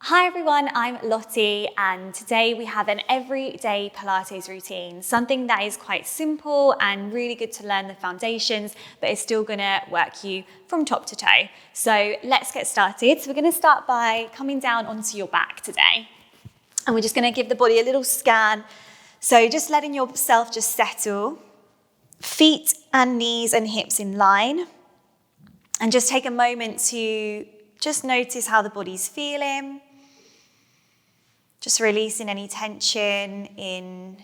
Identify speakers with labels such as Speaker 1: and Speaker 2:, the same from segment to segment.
Speaker 1: Hi everyone, I'm Lottie and today we have an everyday Pilates routine, something that is quite simple and really good to learn the foundations, but it's still gonna work you from top to toe. So let's get started. So we're gonna start by coming down onto your back today. And we're just gonna give the body a little scan. So just letting yourself just settle, feet and knees and hips in line. And just take a moment to just notice how the body's feeling. Just releasing any tension in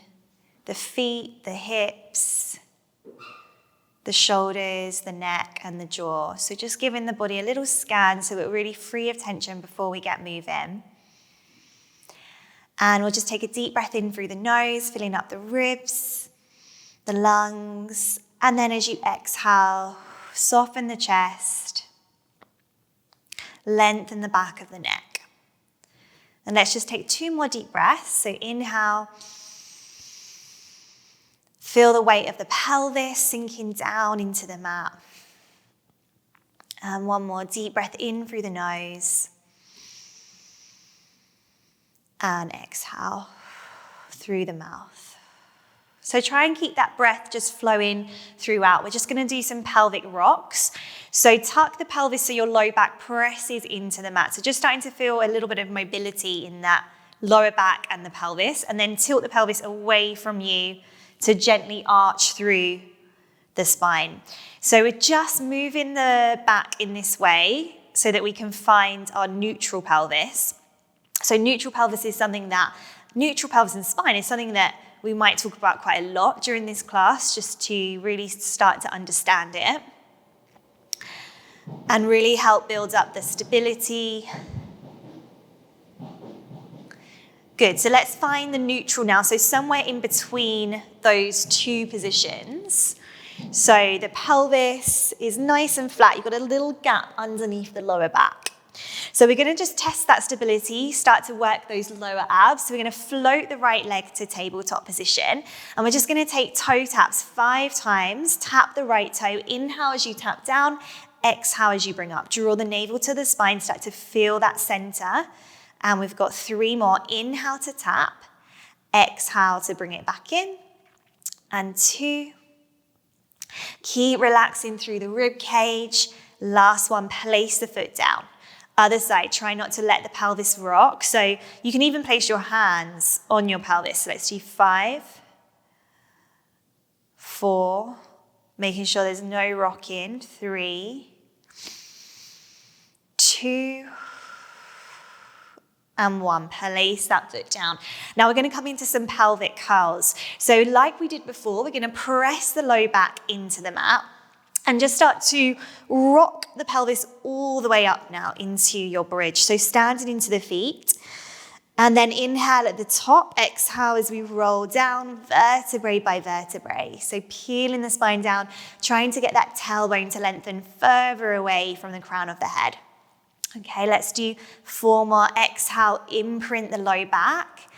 Speaker 1: the feet, the hips, the shoulders, the neck, and the jaw. So just giving the body a little scan so we're really free of tension before we get moving. And we'll just take a deep breath in through the nose, filling up the ribs, the lungs, and then as you exhale, soften the chest, lengthen the back of the neck. And let's just take 2 more deep breaths. So inhale, feel the weight of the pelvis sinking down into the mat. And 1 more deep breath in through the nose. And exhale through the mouth. So try and keep that breath just flowing throughout. We're just gonna do some pelvic rocks. So tuck the pelvis so your low back presses into the mat. So just starting to feel a little bit of mobility in that lower back and the pelvis, and then tilt the pelvis away from you to gently arch through the spine. So we're just moving the back in this way so that we can find our neutral pelvis. So neutral pelvis and spine is something that we might talk about quite a lot during this class, just to really start to understand it and really help build up the stability. Good, so let's find the neutral now. So somewhere in between those 2 positions. So the pelvis is nice and flat. You've got a little gap underneath the lower back. So we're gonna just test that stability, start to work those lower abs. So we're gonna float the right leg to tabletop position. And we're just gonna take toe taps 5 times. Tap the right toe, inhale as you tap down, exhale as you bring up. Draw the navel to the spine, start to feel that center. And we've got 3 more. Inhale to tap, exhale to bring it back in, and 2. Keep relaxing through the rib cage. Last one, place the foot down. Other side, try not to let the pelvis rock. So you can even place your hands on your pelvis. So let's do 5, 4, making sure there's no rocking. 3, 2, and 1. Place that foot down. Now we're going to come into some pelvic curls. So like we did before, we're going to press the low back into the mat and just start to rock the pelvis all the way up now into your bridge. So standing into the feet, and then inhale at the top, exhale as we roll down vertebrae by vertebrae. So peeling the spine down, trying to get that tailbone to lengthen further away from the crown of the head. Okay, let's do 4 more. Exhale, imprint the low back.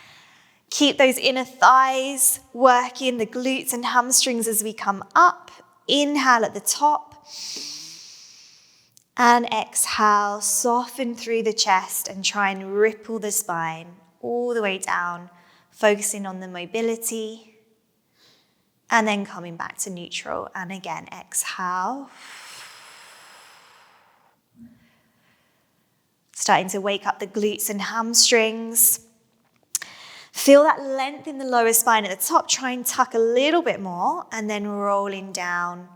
Speaker 1: Keep those inner thighs working, the glutes and hamstrings as we come up. Inhale at the top. And exhale, soften through the chest and try and ripple the spine all the way down, focusing on the mobility. And then coming back to neutral. And again, exhale. Starting to wake up the glutes and hamstrings. Feel that length in the lower spine at the top. Try and tuck a little bit more and then rolling down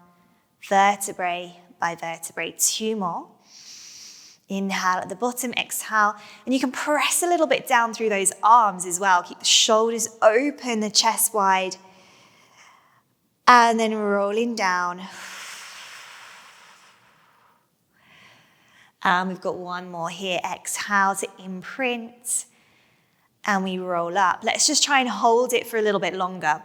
Speaker 1: vertebrae by vertebrae. 2 more. Inhale at the bottom, exhale. And you can press a little bit down through those arms as well. Keep the shoulders open, the chest wide. And then rolling down. And we've got 1 more here. Exhale to imprint. And we roll up. Let's just try and hold it for a little bit longer.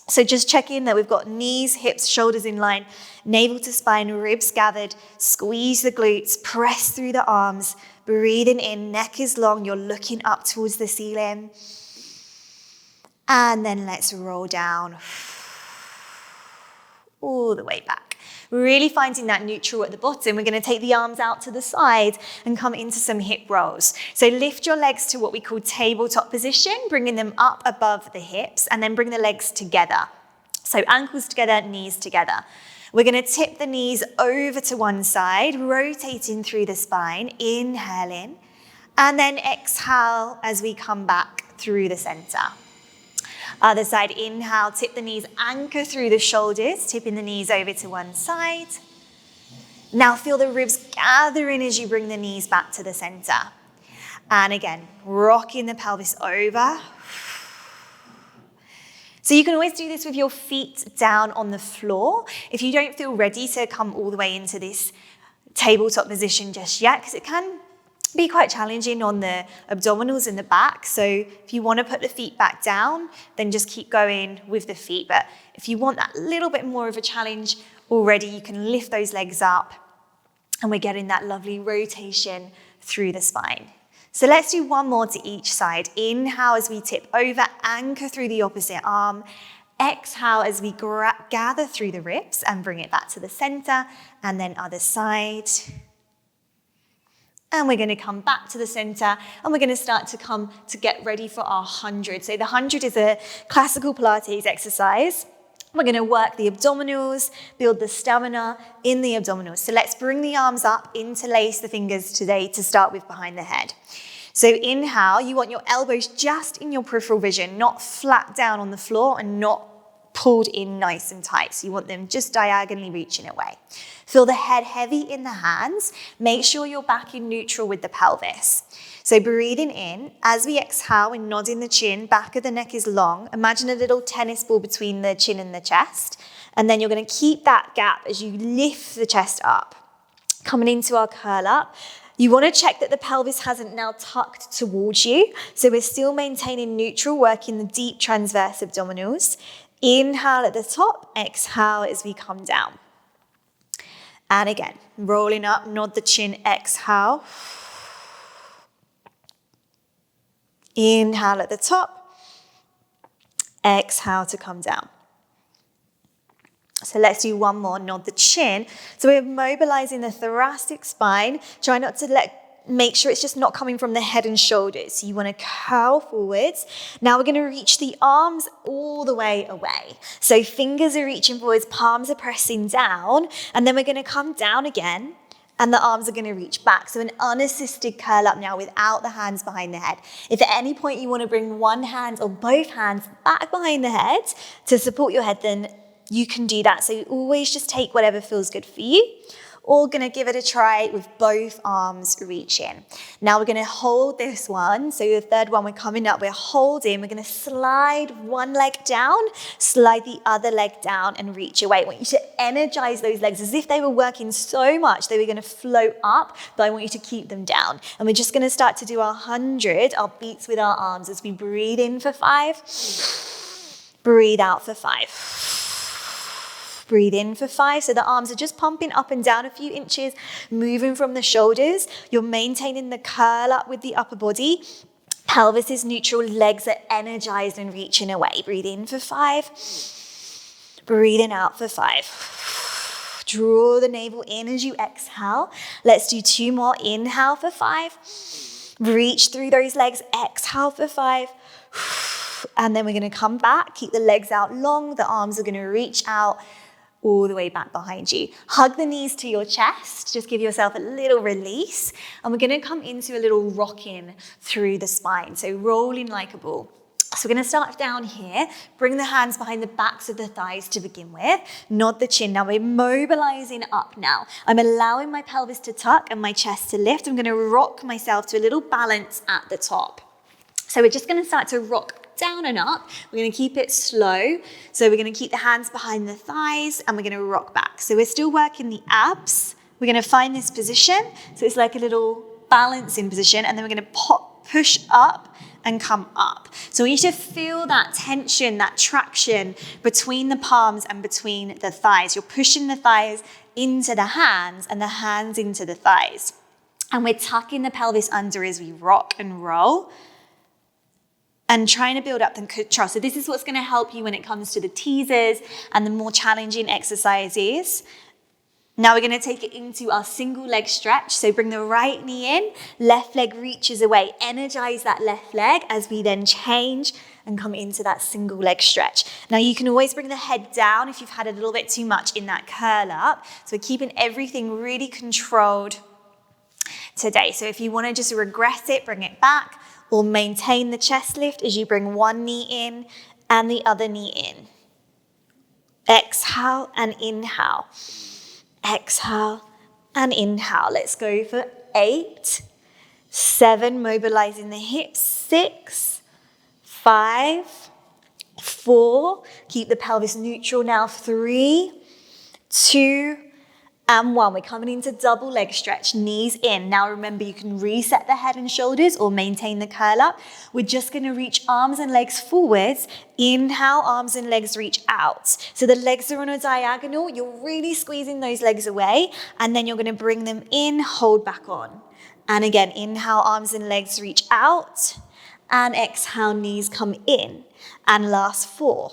Speaker 1: So just check in that we've got knees, hips, shoulders in line, navel to spine, ribs gathered, squeeze the glutes, press through the arms, breathing in, neck is long, you're looking up towards the ceiling. And then let's roll down all the way back. Really finding that neutral at the bottom. We're going to take the arms out to the side and come into some hip rolls. So lift your legs to what we call tabletop position, bringing them up above the hips, and then bring the legs together. So ankles together, knees together. We're going to tip the knees over to one side, rotating through the spine, inhale in, and then exhale as we come back through the center. Other side, inhale, tip the knees, anchor through the shoulders, tipping the knees over to one side. Now feel the ribs gathering as you bring the knees back to the center. And again, rocking the pelvis over. So you can always do this with your feet down on the floor if you don't feel ready to come all the way into this tabletop position just yet, because it can be quite challenging on the abdominals in the back. So if you want to put the feet back down, then just keep going with the feet. But if you want that little bit more of a challenge already, you can lift those legs up, and we're getting that lovely rotation through the spine. So let's do one more to each side. Inhale as we tip over, anchor through the opposite arm. Exhale as we gather through the ribs and bring it back to the center, and then other side. And we're going to come back to the center, and we're going to start to come to get ready for our 100. So the 100 is a classical Pilates exercise. We're going to work the abdominals, build the stamina in the abdominals. So let's bring the arms up, interlace the fingers today to start with behind the head. So inhale, you want your elbows just in your peripheral vision, not flat down on the floor and not pulled in nice and tight. So you want them just diagonally reaching away. Feel the head heavy in the hands. Make sure you're back in neutral with the pelvis. So breathing in, as we exhale, we're nodding the chin, back of the neck is long. Imagine a little tennis ball between the chin and the chest. And then you're going to keep that gap as you lift the chest up. Coming into our curl up. You want to check that the pelvis hasn't now tucked towards you. So we're still maintaining neutral, working the deep transverse abdominals. Inhale at the top, exhale as we come down. And again, rolling up, nod the chin, exhale. Inhale at the top, exhale to come down. So let's do one more, nod the chin. So we're mobilizing the thoracic spine. Try not to make sure it's just not coming from the head and shoulders. So you want to curl forwards. Now we're going to reach the arms all the way away. So fingers are reaching forwards, palms are pressing down, and then we're going to come down again. And the arms are going to reach back. So an unassisted curl up now without the hands behind the head. If at any point you want to bring one hand or both hands back behind the head to support your head, then you can do that. So always just take whatever feels good for you. Or going to give it a try with both arms reaching. Now we're going to hold this one. So the third one, we're coming up, we're holding. We're going to slide one leg down, slide the other leg down and reach away. I want you to energize those legs as if they were working so much they were going to float up, but I want you to keep them down. And we're just going to start to do our 100, our beats with our arms as we breathe in for 5, breathe out for 5. Breathe in for 5. So the arms are just pumping up and down a few inches, moving from the shoulders. You're maintaining the curl up with the upper body. Pelvis is neutral, legs are energized and reaching away. Breathe in for 5. Breathing out for 5. Draw the navel in as you exhale. Let's do 2 more. Inhale for 5. Reach through those legs. Exhale for 5. And then we're going to come back. Keep the legs out long. The arms are going to reach out all the way back behind you. Hug the knees to your chest. Just give yourself a little release. And we're going to come into a little rocking through the spine. So rolling like a ball. So we're going to start down here. Bring the hands behind the backs of the thighs to begin with. Nod the chin. Now we're mobilizing up now. I'm allowing my pelvis to tuck and my chest to lift. I'm going to rock myself to a little balance at the top. So we're just going to start to rock down and up. We're going to keep it slow. So we're going to keep the hands behind the thighs and we're going to rock back. So we're still working the abs. We're going to find this position. So it's like a little balancing position, and then we're going to push up and come up. So we need to feel that tension, that traction between the palms and between the thighs. You're pushing the thighs into the hands and the hands into the thighs. And we're tucking the pelvis under as we rock and roll. And trying to build up the control. So this is what's going to help you when it comes to the teasers and the more challenging exercises. Now we're going to take it into our single leg stretch. So bring the right knee in, left leg reaches away. Energize that left leg as we then change and come into that single leg stretch. Now you can always bring the head down if you've had a little bit too much in that curl up. So we're keeping everything really controlled today. So if you want to just regress it, bring it back, or maintain the chest lift as you bring one knee in and the other knee in. Exhale and inhale. Exhale and inhale. Let's go for 8, 7, mobilizing the hips, 6, 5, 4, keep the pelvis neutral now, 3, 2, and 1. We're coming into double leg stretch, knees in. Now remember, you can reset the head and shoulders or maintain the curl up. We're just gonna reach arms and legs forwards. Inhale, arms and legs reach out. So the legs are on a diagonal. You're really squeezing those legs away, and then you're gonna bring them in, hold back on. And again, inhale, arms and legs reach out, and exhale, knees come in. And last 4.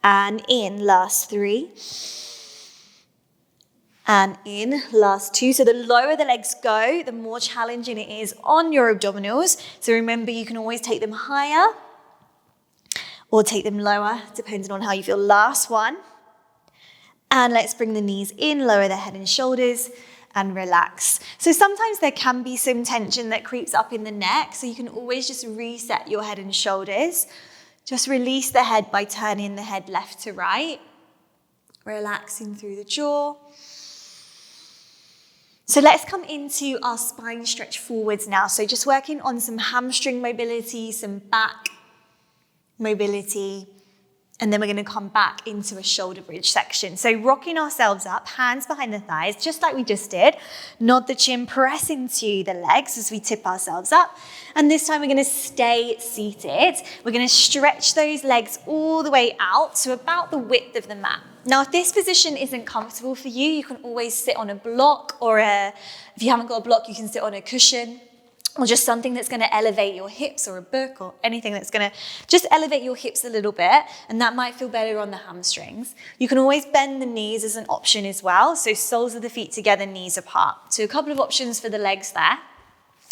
Speaker 1: And in, last 3. And in, last 2. So the lower the legs go, the more challenging it is on your abdominals. So remember, you can always take them higher or take them lower, depending on how you feel. Last 1. And let's bring the knees in, lower the head and shoulders, and relax. So sometimes there can be some tension that creeps up in the neck, so you can always just reset your head and shoulders. Just release the head by turning the head left to right, relaxing through the jaw. So let's come into our spine stretch forwards now. So just working on some hamstring mobility, some back mobility, and then we're going to come back into a shoulder bridge section. So rocking ourselves up, hands behind the thighs, just like we just did. Nod the chin, press into the legs as we tip ourselves up. And this time we're going to stay seated. We're going to stretch those legs all the way out to about the width of the mat. Now, if this position isn't comfortable for you, you can always sit on a block, or if you haven't got a block, you can sit on a cushion, or just something that's going to elevate your hips, or a book, or anything that's going to just elevate your hips a little bit, and that might feel better on the hamstrings. You can always bend the knees as an option as well, so soles of the feet together, knees apart. So a couple of options for the legs there.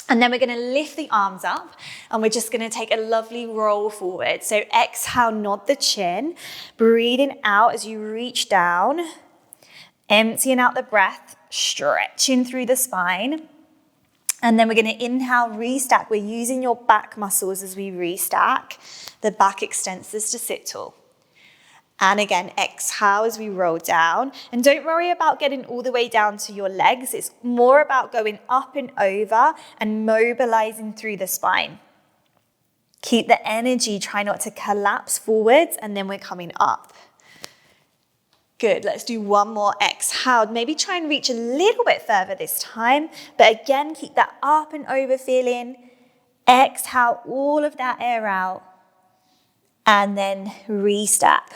Speaker 1: And then we're going to lift the arms up, and we're just going to take a lovely roll forward. So exhale, nod the chin, breathing out as you reach down, emptying out the breath, stretching through the spine. And then we're going to inhale, restack. We're using your back muscles as we restack, the back extensors to sit tall. And again, exhale as we roll down. And don't worry about getting all the way down to your legs. It's more about going up and over and mobilizing through the spine. Keep the energy, try not to collapse forwards, and then we're coming up. Good, let's do one more. Exhale, maybe try and reach a little bit further this time, but again, keep that up and over feeling. Exhale all of that air out, and then restack.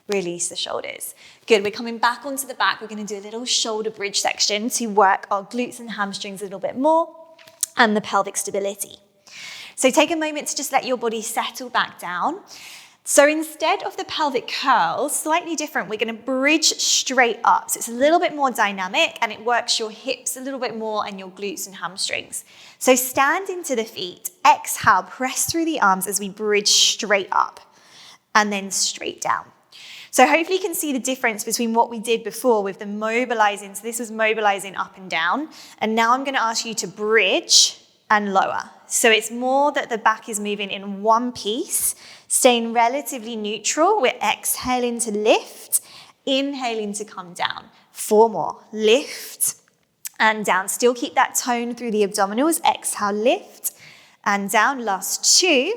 Speaker 1: Release the shoulders. Good, we're coming back onto the back. We're going to do a little shoulder bridge section to work our glutes and hamstrings a little bit more, and the pelvic stability. So take a moment to just let your body settle back down. So instead of the pelvic curls, slightly different, we're going to bridge straight up. So it's a little bit more dynamic, and it works your hips a little bit more and your glutes and hamstrings. So stand into the feet, exhale, press through the arms as we bridge straight up and then straight down. So hopefully you can see the difference between what we did before with the mobilizing. So this was mobilizing up and down. And now I'm going to ask you to bridge and lower. So it's more that the back is moving in one piece, staying relatively neutral. We're exhaling to lift, inhaling to come down. 4 more. Lift and down. Still keep that tone through the abdominals. Exhale, lift and down. Last 2.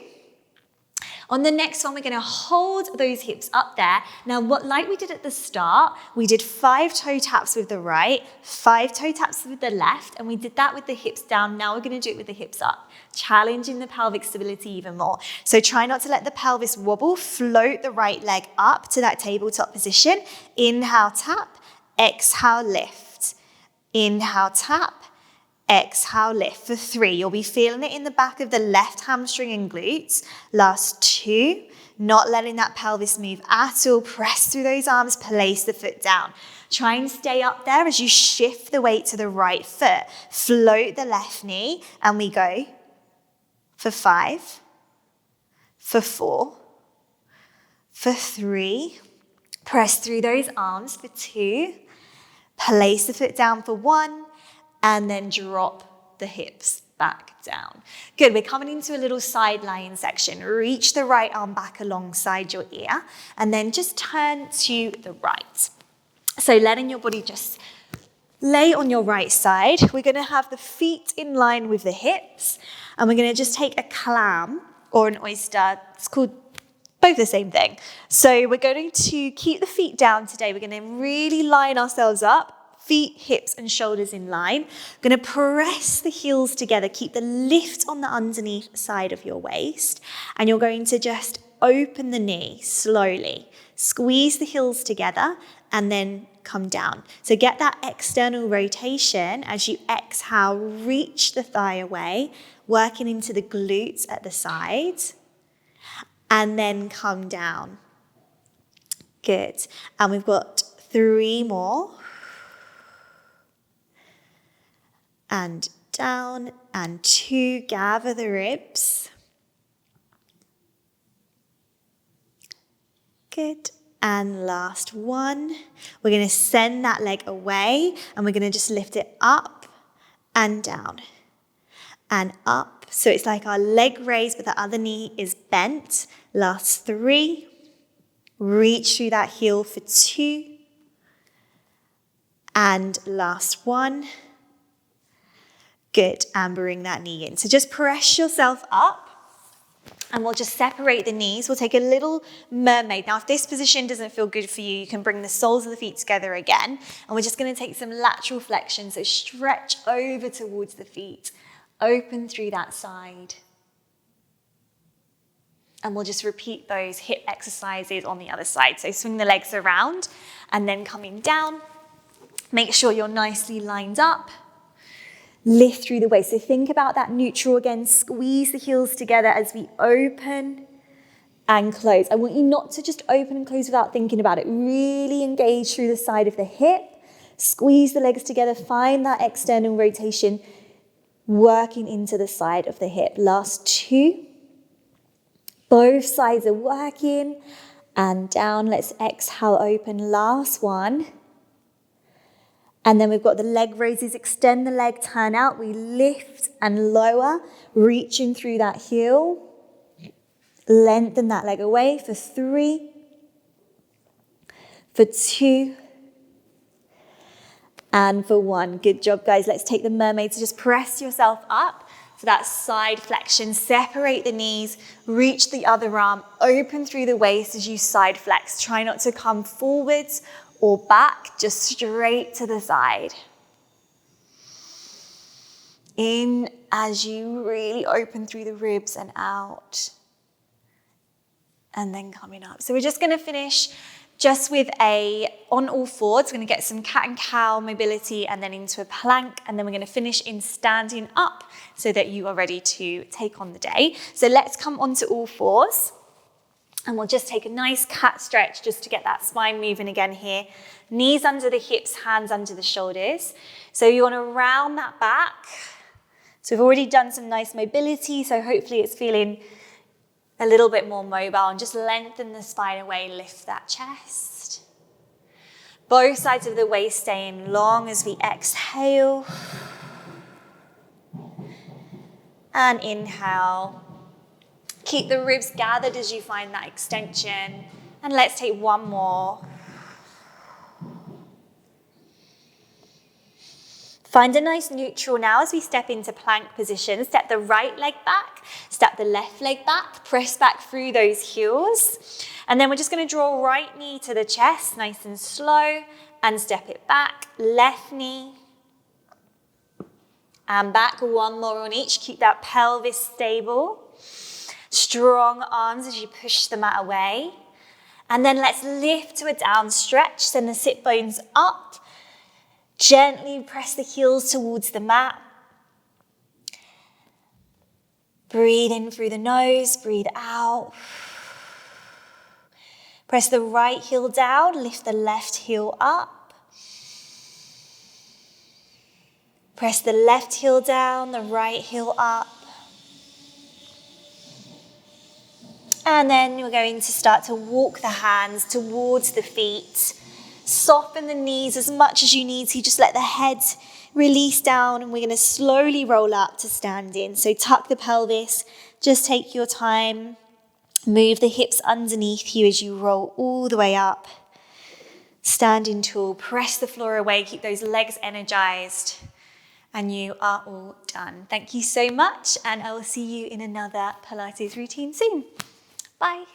Speaker 1: On the next one, we're going to hold those hips up there. Now, like we did at the start, we did 5 toe taps with the right, 5 toe taps with the left, and we did that with the hips down. Now we're going to do it with the hips up, challenging the pelvic stability even more. So try not to let the pelvis wobble. Float the right leg up to that tabletop position. Inhale, tap. Exhale, lift. Inhale, tap. Exhale, lift for 3. You'll be feeling it in the back of the left hamstring and glutes. Last 2. Not letting that pelvis move at all. Press through those arms, place the foot down. Try and stay up there as you shift the weight to the right foot. Float the left knee, and we go for 5, for 4, for 3. Press through those arms for 2. Place the foot down for 1, and then drop the hips back down. Good, we're coming into a little side lying section. Reach the right arm back alongside your ear, and then just turn to the right. So letting your body just lay on your right side. We're gonna have the feet in line with the hips, and we're gonna just take a clam or an oyster. It's called both the same thing. So we're going to keep the feet down today. We're gonna really line ourselves up. Feet, hips, and shoulders in line. We're going to press the heels together. Keep the lift on the underneath side of your waist. And you're going to just open the knee slowly. Squeeze the heels together and then come down. So get that external rotation as you exhale. Reach the thigh away, working into the glutes at the side. And then come down. Good. And we've got 3 more. And down, and 2, gather the ribs. Good, and last 1. We're gonna send that leg away, and we're gonna just lift it up and down, and up. So it's like our leg raised, but the other knee is bent. Last 3. Reach through that heel for 2. And last 1. Good, and bring that knee in. So just press yourself up, and we'll just separate the knees. We'll take a little mermaid. Now, if this position doesn't feel good for you, you can bring the soles of the feet together again, and we're just gonna take some lateral flexion. So stretch over towards the feet, open through that side. And we'll just repeat those hip exercises on the other side. So swing the legs around, and then coming down. Make sure you're nicely lined up. Lift through the waist. So think about that neutral again. Squeeze the heels together as we open and close. I want you not to just open and close without thinking about it. Really engage through the side of the hip. Squeeze the legs together. Find that external rotation working into the side of the hip. Last 2. Both sides are working. And down. Let's exhale, open. Last 1. And then we've got the leg raises, extend the leg, turn out. We lift and lower, reaching through that heel. Lengthen that leg away for 3, for 2, and for 1. Good job, guys. Let's take the mermaid. So just press yourself up for that side flexion. Separate the knees, reach the other arm, open through the waist as you side flex. Try not to come forwards or back, just straight to the side. In as you really open through the ribs and out. And then coming up. So we're just gonna finish just with a on all fours. We're gonna get some cat and cow mobility and then into a plank. And then we're gonna finish in standing up so that you are ready to take on the day. So let's come onto all fours. And we'll just take a nice cat stretch just to get that spine moving again here. Knees under the hips, hands under the shoulders. So you want to round that back. So we've already done some nice mobility, so hopefully it's feeling a little bit more mobile. And just lengthen the spine away, lift that chest. Both sides of the waist staying long as we exhale. And inhale. Keep the ribs gathered as you find that extension. And let's take 1 more. Find a nice neutral now as we step into plank position. Step the right leg back, step the left leg back, press back through those heels. And then we're just gonna draw right knee to the chest, nice and slow, and step it back. Left knee, and back. 1 more on each. Keep that pelvis stable. Strong arms as you push the mat away. And then let's lift to a down stretch. Send the sit bones up. Gently press the heels towards the mat. Breathe in through the nose, breathe out. Press the right heel down, lift the left heel up. Press the left heel down, the right heel up. And then you're going to start to walk the hands towards the feet. Soften the knees as much as you need to. Just let the head release down, and we're going to slowly roll up to standing. So tuck the pelvis, just take your time. Move the hips underneath you as you roll all the way up. Standing tall, press the floor away, keep those legs energized. And you are all done. Thank you so much, and I will see you in another Pilates routine soon. Bye.